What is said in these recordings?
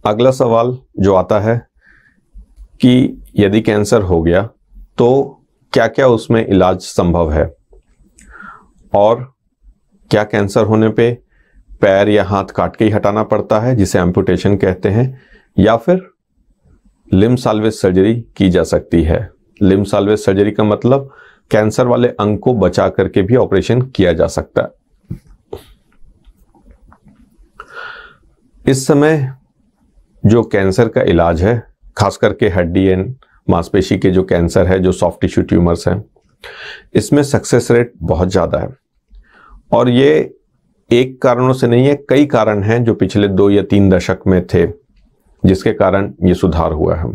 अगला सवाल जो आता है कि यदि कैंसर हो गया तो क्या क्या उसमें इलाज संभव है, और क्या कैंसर होने पे पैर या हाथ काट के ही हटाना पड़ता है जिसे एम्पुटेशन कहते हैं, या फिर लिम्ब साल्वेज सर्जरी की जा सकती है। लिम्ब साल्वेज सर्जरी का मतलब कैंसर वाले अंग को बचा करके भी ऑपरेशन किया जा सकता है। इस समय जो कैंसर का इलाज है, खास करके हड्डी एंड मांसपेशी के जो कैंसर है, जो सॉफ्ट टिश्यू ट्यूमर्स हैं, इसमें सक्सेस रेट बहुत ज़्यादा है। और ये एक कारणों से नहीं है, कई कारण हैं जो पिछले 2 या 3 दशक में थे जिसके कारण ये सुधार हुआ है।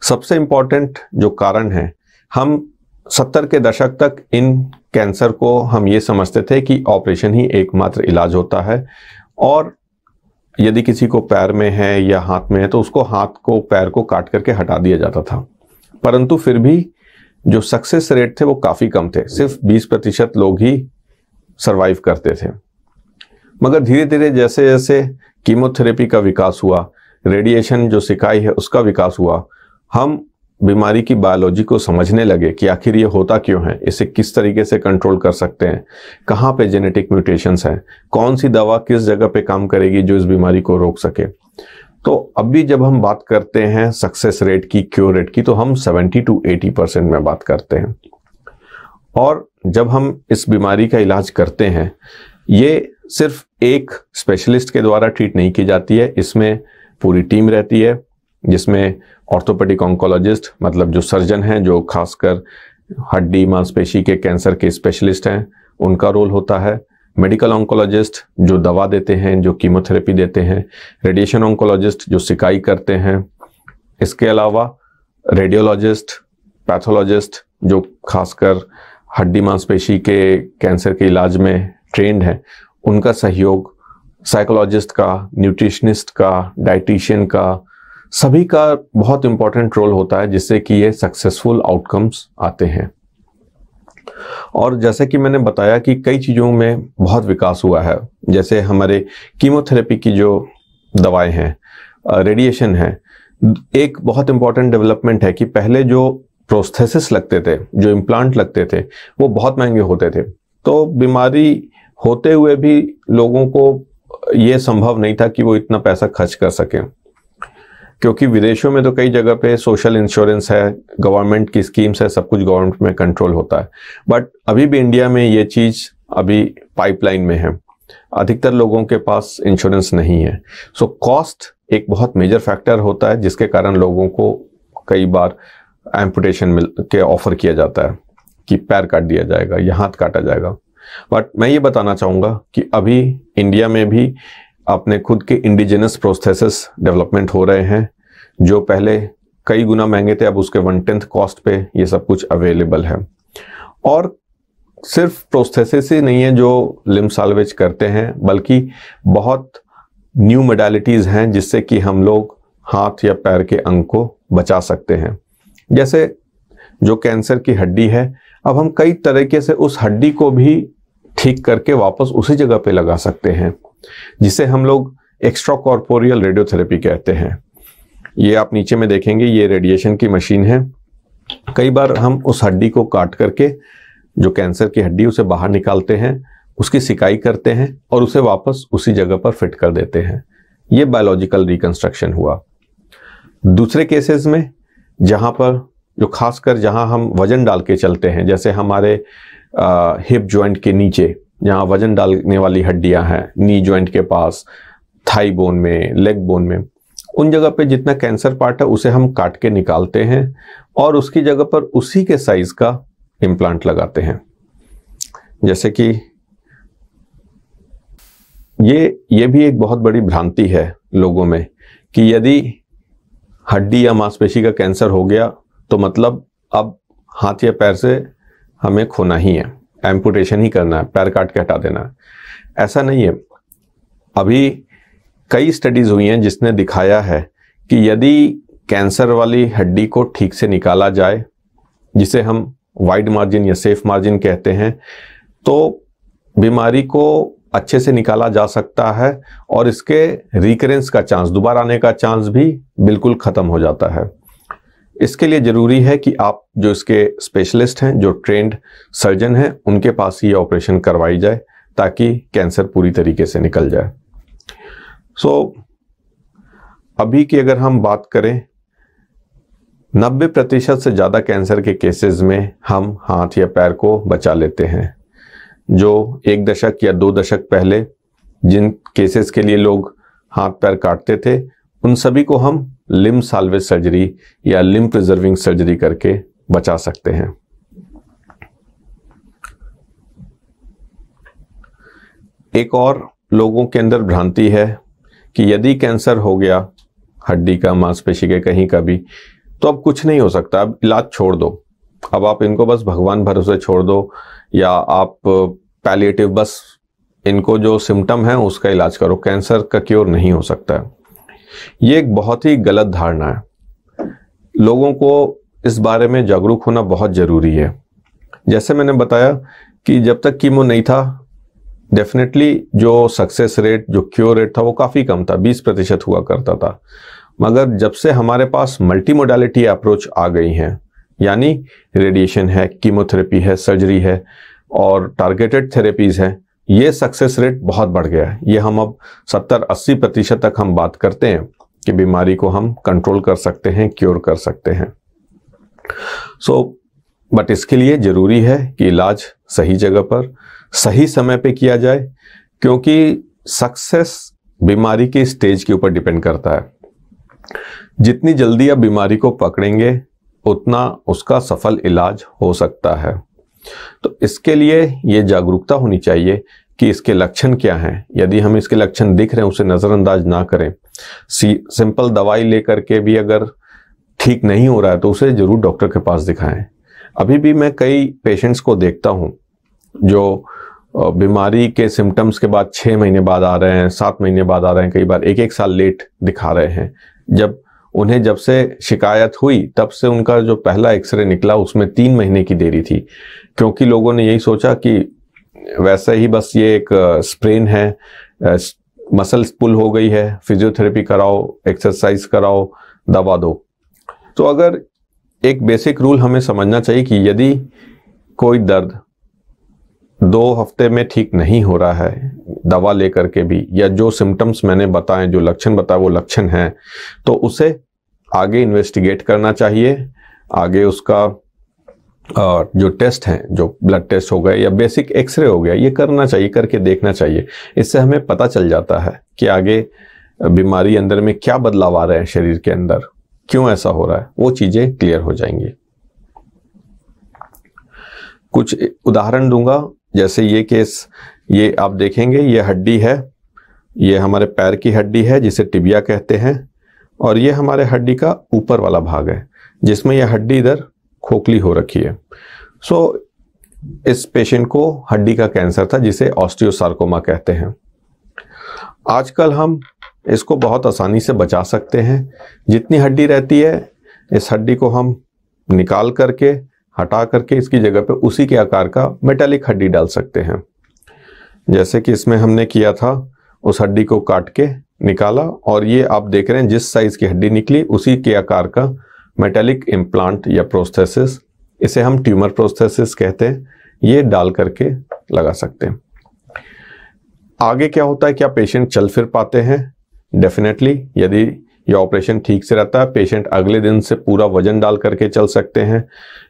सबसे इम्पॉर्टेंट जो कारण है, हम 70 के दशक तक इन कैंसर को हम ये समझते थे कि ऑपरेशन ही एकमात्र इलाज होता है, और यदि किसी को पैर में है या हाथ में है तो उसको हाथ को पैर को काट करके हटा दिया जाता था। परंतु फिर भी जो सक्सेस रेट थे वो काफ़ी कम थे, सिर्फ 20% लोग ही सरवाइव करते थे। मगर धीरे धीरे जैसे जैसे कीमोथेरेपी का विकास हुआ, रेडिएशन जो सिकाई है उसका विकास हुआ, हम बीमारी की बायोलॉजी को समझने लगे कि आखिर ये होता क्यों है, इसे किस तरीके से कंट्रोल कर सकते हैं, कहाँ पे जेनेटिक म्यूटेशंस हैं, कौन सी दवा किस जगह पे काम करेगी जो इस बीमारी को रोक सके। तो अभी जब हम बात करते हैं सक्सेस रेट की, क्योर रेट की, तो हम 70 to 80% में बात करते हैं। और जब हम इस बीमारी का इलाज करते हैं, ये सिर्फ एक स्पेशलिस्ट के द्वारा ट्रीट नहीं की जाती है, इसमें पूरी टीम रहती है जिसमें ऑर्थोपेडिक ऑन्कोलॉजिस्ट, मतलब जो सर्जन हैं, जो खासकर हड्डी मांसपेशी के कैंसर के स्पेशलिस्ट हैं, उनका रोल होता है। मेडिकल ऑन्कोलॉजिस्ट जो दवा देते हैं, जो कीमोथेरेपी देते हैं। रेडिएशन ऑन्कोलॉजिस्ट जो सिकाई करते हैं। इसके अलावा रेडियोलॉजिस्ट, पैथोलॉजिस्ट जो खासकर हड्डी मांसपेशी के कैंसर के इलाज में ट्रेंड हैं, उनका सहयोग, साइकोलॉजिस्ट का, न्यूट्रिशनिस्ट का, डाइटिशियन का, सभी का बहुत इंपॉर्टेंट रोल होता है जिससे कि ये सक्सेसफुल आउटकम्स आते हैं। और जैसे कि मैंने बताया कि कई चीज़ों में बहुत विकास हुआ है, जैसे हमारे कीमोथेरेपी की जो दवाएं हैं, रेडिएशन है। एक बहुत इंपॉर्टेंट डेवलपमेंट है कि पहले जो प्रोस्थेसिस लगते थे, जो इम्प्लांट लगते थे, वो बहुत महंगे होते थे। तो बीमारी होते हुए भी लोगों को ये संभव नहीं था कि वो इतना पैसा खर्च कर सकें, क्योंकि विदेशों में तो कई जगह पे सोशल इंश्योरेंस है, गवर्नमेंट की स्कीम्स है, सब कुछ गवर्नमेंट में कंट्रोल होता है। बट अभी भी इंडिया में ये चीज़ अभी पाइपलाइन में है, अधिकतर लोगों के पास इंश्योरेंस नहीं है। सो कॉस्ट एक बहुत मेजर फैक्टर होता है जिसके कारण लोगों को कई बार एम्पुटेशन के ऑफर किया जाता है कि पैर काट दिया जाएगा या हाथ काटा जाएगा। बट मैं ये बताना चाहूँगा कि अभी इंडिया में भी अपने खुद के इंडिजिनस प्रोस्थेसिस डेवलपमेंट हो रहे हैं, जो पहले कई गुना महंगे थे, अब उसके 1/10 कॉस्ट पे ये सब कुछ अवेलेबल है। और सिर्फ प्रोस्थेसिस ही नहीं है जो लिम्ब साल्वेज करते हैं, बल्कि बहुत न्यू मोडालिटीज़ हैं जिससे कि हम लोग हाथ या पैर के अंग को बचा सकते हैं। जैसे जो कैंसर की हड्डी है, अब हम कई तरीके से उस हड्डी को भी ठीक करके वापस उसी जगह पे लगा सकते हैं, जिसे हम लोग एक्स्ट्रा कॉर्पोरियल रेडियोथेरेपी कहते हैं। ये आप नीचे में देखेंगे, ये रेडिएशन की मशीन है। कई बार हम उस हड्डी को काट करके, जो कैंसर की हड्डी, उसे बाहर निकालते हैं, उसकी सिकाई करते हैं और उसे वापस उसी जगह पर फिट कर देते हैं। ये बायोलॉजिकल रिकंस्ट्रक्शन हुआ। दूसरे केसेस में जहाँ पर जो खासकर जहाँ हम वजन डाल के चलते हैं, जैसे हमारे हिप जॉइंट के नीचे जहाँ वजन डालने वाली हड्डियाँ हैं, नी जॉइंट के पास, थाई बोन में, लेग बोन में, उन जगह पे जितना कैंसर पार्ट है उसे हम काट के निकालते हैं और उसकी जगह पर उसी के साइज का इम्प्लांट लगाते हैं। जैसे कि ये भी एक बहुत बड़ी भ्रांति है लोगों में कि यदि हड्डी या मांसपेशी का कैंसर हो गया तो मतलब अब हाथ या पैर से हमें खोना ही है, एम्पुटेशन ही करना है, पैर काट के हटा देना है। ऐसा नहीं है। अभी कई स्टडीज हुई हैं जिसने दिखाया है कि यदि कैंसर वाली हड्डी को ठीक से निकाला जाए, जिसे हम वाइड मार्जिन या सेफ मार्जिन कहते हैं, तो बीमारी को अच्छे से निकाला जा सकता है और इसके रिकरेंस का चांस, दोबारा आने का चांस भी बिल्कुल ख़त्म हो जाता है। इसके लिए ज़रूरी है कि आप जो इसके स्पेशलिस्ट हैं, जो ट्रेंड सर्जन हैं, उनके पास ही ऑपरेशन करवाई जाए ताकि कैंसर पूरी तरीके से निकल जाए। अभी की अगर हम बात करें, 90% से ज़्यादा कैंसर के केसेस में हम हाथ या पैर को बचा लेते हैं। जो 1 दशक या 2 दशक पहले जिन केसेस के लिए लोग हाथ पैर काटते थे, उन सभी को हम लिम्ब साल्वेज सर्जरी या लिम्ब प्रिजर्विंग सर्जरी करके बचा सकते हैं। एक और लोगों के अंदर भ्रांति है कि यदि कैंसर हो गया हड्डी का, मांसपेशी के कहीं का भी, तो अब कुछ नहीं हो सकता, अब इलाज छोड़ दो, अब आप इनको बस भगवान भरोसे छोड़ दो, या आप पैलिएटिव बस इनको जो सिम्टम है उसका इलाज करो, कैंसर का क्योर नहीं हो सकता है। ये एक बहुत ही गलत धारणा है। लोगों को इस बारे में जागरूक होना बहुत ज़रूरी है। जैसे मैंने बताया कि जब तक कीमो नहीं था, डेफिनेटली जो सक्सेस रेट, जो क्योर रेट था वो काफ़ी कम था, 20% हुआ करता था। मगर जब से हमारे पास मल्टी मोडालिटी अप्रोच आ गई हैं, यानी रेडिएशन है, कीमोथेरेपी है, सर्जरी है और टारगेटेड थेरेपीज़ हैं, ये सक्सेस रेट बहुत बढ़ गया है। ये हम अब 70-80% तक हम बात करते हैं कि बीमारी को हम कंट्रोल कर सकते हैं, क्योर कर सकते हैं। बट इसके लिए ज़रूरी है कि इलाज सही जगह पर सही समय पे किया जाए, क्योंकि सक्सेस बीमारी के स्टेज के ऊपर डिपेंड करता है। जितनी जल्दी आप बीमारी को पकड़ेंगे उतना उसका सफल इलाज हो सकता है। तो इसके लिए ये जागरूकता होनी चाहिए कि इसके लक्षण क्या हैं। यदि हम इसके लक्षण दिख रहे हैं उसे नज़रअंदाज ना करें। सिंपल दवाई लेकर के भी अगर ठीक नहीं हो रहा है तो उसे ज़रूर डॉक्टर के पास दिखाएं। अभी भी मैं कई पेशेंट्स को देखता हूं जो बीमारी के सिम्टम्स के बाद 6 महीने बाद आ रहे हैं, 7 महीने बाद आ रहे हैं, कई बार 1-1 साल लेट दिखा रहे हैं। जब से शिकायत हुई तब से उनका जो पहला एक्सरे निकला उसमें 3 महीने की देरी थी, क्योंकि लोगों ने यही सोचा कि वैसे ही बस ये एक स्प्रेन है, मसल्स पुल हो गई है, फिजियोथेरेपी कराओ, एक्सरसाइज कराओ, दवा दो। तो अगर एक बेसिक रूल हमें समझना चाहिए कि यदि कोई दर्द 2 हफ्ते में ठीक नहीं हो रहा है दवा लेकर के भी, या जो सिम्टम्स मैंने बताए, जो लक्षण बताए वो लक्षण हैं, तो उसे आगे इन्वेस्टिगेट करना चाहिए। आगे उसका जो टेस्ट हैं, जो ब्लड टेस्ट हो गए या बेसिक एक्सरे हो गया, ये करना चाहिए, करके देखना चाहिए। इससे हमें पता चल जाता है कि आगे बीमारी अंदर में क्या बदलाव आ रहे हैं, शरीर के अंदर क्यों ऐसा हो रहा है, वो चीज़ें क्लियर हो जाएंगी। कुछ उदाहरण दूंगा, जैसे ये केस, ये आप देखेंगे, ये हड्डी है, ये हमारे पैर की हड्डी है जिसे टिबिया कहते हैं, और ये हमारे हड्डी का ऊपर वाला भाग है जिसमें यह हड्डी इधर खोखली हो रखी है। इस पेशेंट को हड्डी का कैंसर था जिसे ऑस्टियोसार्कोमा कहते हैं। आजकल हम इसको बहुत आसानी से बचा सकते हैं। जितनी हड्डी रहती है इस हड्डी को हम निकाल करके, हटा करके इसकी जगह पे उसी के आकार का मेटालिक हड्डी डाल सकते हैं। जैसे कि इसमें हमने किया था, उस हड्डी को काट के निकाला और ये आप देख रहे हैं जिस साइज की हड्डी निकली उसी के आकार का मेटालिक इम्प्लांट या प्रोस्थेसिस, इसे हम ट्यूमर प्रोस्थेसिस कहते हैं, ये डाल करके लगा सकते हैं। आगे क्या होता है, क्या पेशेंट चल फिर पाते हैं? डेफिनेटली, यदि ये ऑपरेशन ठीक से रहता है, पेशेंट अगले दिन से पूरा वजन डाल करके चल सकते हैं।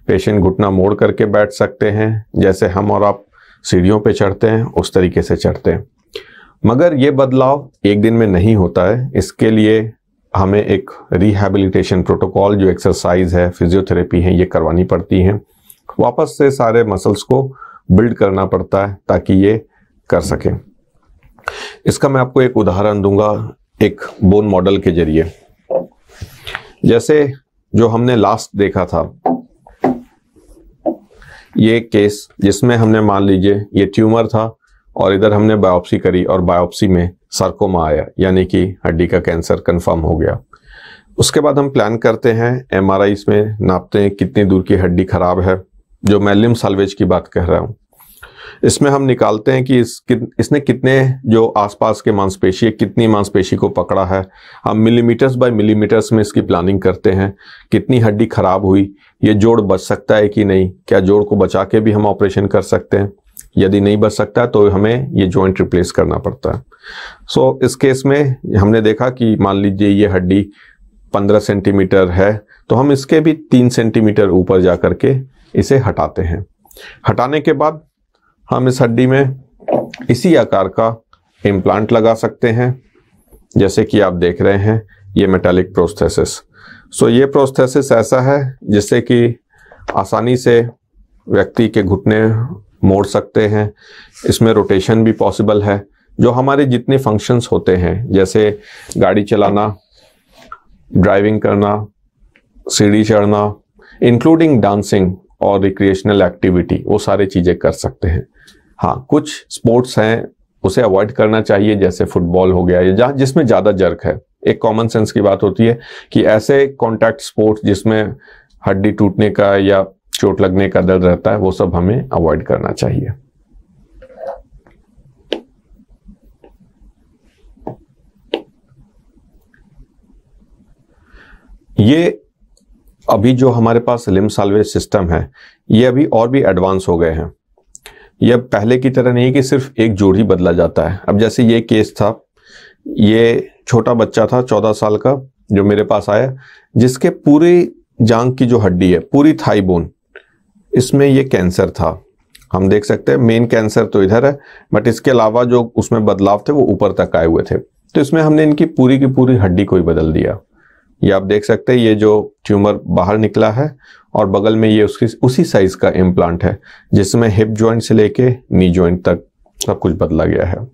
पेशेंट घुटना मोड़ करके बैठ सकते हैं, जैसे हम और आप सीढ़ियों पे चढ़ते हैं उस तरीके से चढ़ते हैं। मगर ये बदलाव एक दिन में नहीं होता है। इसके लिए हमें एक रिहैबिलिटेशन प्रोटोकॉल, जो एक्सरसाइज है, फिजियोथेरेपी है, ये करवानी पड़ती हैं। वापस से सारे मसल्स को बिल्ड करना पड़ता है ताकि ये कर सकें। इसका मैं आपको एक उदाहरण दूंगा एक बोन मॉडल के जरिए। जैसे जो हमने लास्ट देखा था, ये केस जिसमें हमने, मान लीजिए ये ट्यूमर था और इधर हमने बायोप्सी करी और बायोप्सी में सार्कोमा आया, यानी कि हड्डी का कैंसर कंफर्म हो गया। उसके बाद हम प्लान करते हैं, एमआरआई में नापते हैं कितनी दूर की हड्डी खराब है, जो मैं लिम्ब साल्वेज की बात कह रहा हूँ। इसमें हम निकालते हैं कि इसने कितने जो आसपास के मांसपेशी है, कितनी मांसपेशी को पकड़ा है। हम मिलीमीटर्स बाय मिलीमीटर्स में इसकी प्लानिंग करते हैं। कितनी हड्डी खराब हुई, ये जोड़ बच सकता है कि नहीं, क्या जोड़ को बचा के भी हम ऑपरेशन कर सकते हैं। यदि नहीं बच सकता है तो हमें ये जॉइंट रिप्लेस करना पड़ता है। सो इस केस में हमने देखा कि मान लीजिए ये हड्डी 15 सेंटीमीटर है, तो हम इसके भी 3 सेंटीमीटर ऊपर जा करके इसे हटाते हैं। हटाने के बाद हम इस हड्डी में इसी आकार का इम्प्लांट लगा सकते हैं, जैसे कि आप देख रहे हैं ये मेटालिक प्रोस्थेसिस। सो ये प्रोस्थेसिस ऐसा है जिससे कि आसानी से व्यक्ति के घुटने मोड़ सकते हैं। इसमें रोटेशन भी पॉसिबल है। जो हमारे जितने फंक्शंस होते हैं, जैसे गाड़ी चलाना, ड्राइविंग करना, सीढ़ी चढ़ना, इंक्लूडिंग डांसिंग और रिक्रिएशनल एक्टिविटी, वो सारी चीज़ें कर सकते हैं। हाँ, कुछ स्पोर्ट्स हैं उसे अवॉइड करना चाहिए, जैसे फुटबॉल हो गया, या जिसमें ज़्यादा जर्क है। एक कॉमन सेंस की बात होती है कि ऐसे कॉन्टैक्ट स्पोर्ट्स जिसमें हड्डी टूटने का या चोट लगने का डर रहता है, वो सब हमें अवॉइड करना चाहिए। ये अभी जो हमारे पास लिम्ब साल्वेज सिस्टम है, ये अभी और भी एडवांस हो गए हैं। ये पहले की तरह नहीं कि सिर्फ एक जोड़ ही बदला जाता है। अब जैसे ये केस था, ये छोटा बच्चा था 14 साल का जो मेरे पास आया, जिसके पूरी जांघ की जो हड्डी है, पूरी थाई बोन, इसमें ये कैंसर था। हम देख सकते हैं मेन कैंसर तो इधर है, बट इसके अलावा जो उसमें बदलाव थे वो ऊपर तक आए हुए थे। तो इसमें हमने इनकी पूरी की पूरी हड्डी को ही बदल दिया। ये आप देख सकते हैं, ये जो ट्यूमर बाहर निकला है और बगल में ये उसी साइज का इम्प्लांट है, जिसमें हिप जॉइंट से लेके नी जॉइंट तक सब कुछ बदला गया है।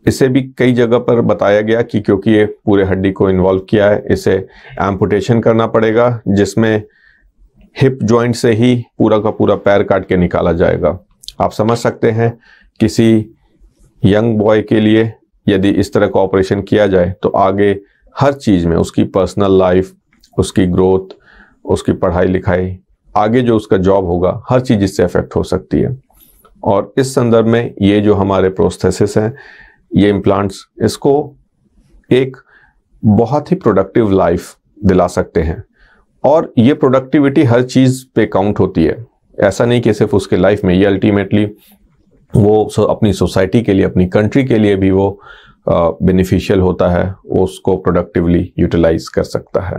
इसे भी कई जगह पर बताया गया कि क्योंकि ये पूरे हड्डी को इन्वॉल्व किया है, इसे एम्पुटेशन करना पड़ेगा, जिसमें हिप जॉइंट से ही पूरा का पूरा पैर काट के निकाला जाएगा। आप समझ सकते हैं किसी यंग बॉय के लिए यदि इस तरह का ऑपरेशन किया जाए तो आगे हर चीज़ में उसकी पर्सनल लाइफ, उसकी ग्रोथ, उसकी पढ़ाई लिखाई, आगे जो उसका जॉब होगा, हर चीज़ इससे अफेक्ट हो सकती है। और इस संदर्भ में ये जो हमारे प्रोस्थेसिस हैं, ये इम्प्लांट्स, इसको एक बहुत ही प्रोडक्टिव लाइफ दिला सकते हैं। और ये प्रोडक्टिविटी हर चीज़ पे काउंट होती है। ऐसा नहीं कि सिर्फ उसके लाइफ में, ये अल्टीमेटली वो अपनी सोसाइटी के लिए, अपनी कंट्री के लिए भी वो बेनिफिशियल होता है, वो उसको प्रोडक्टिवली यूटिलाइज कर सकता है।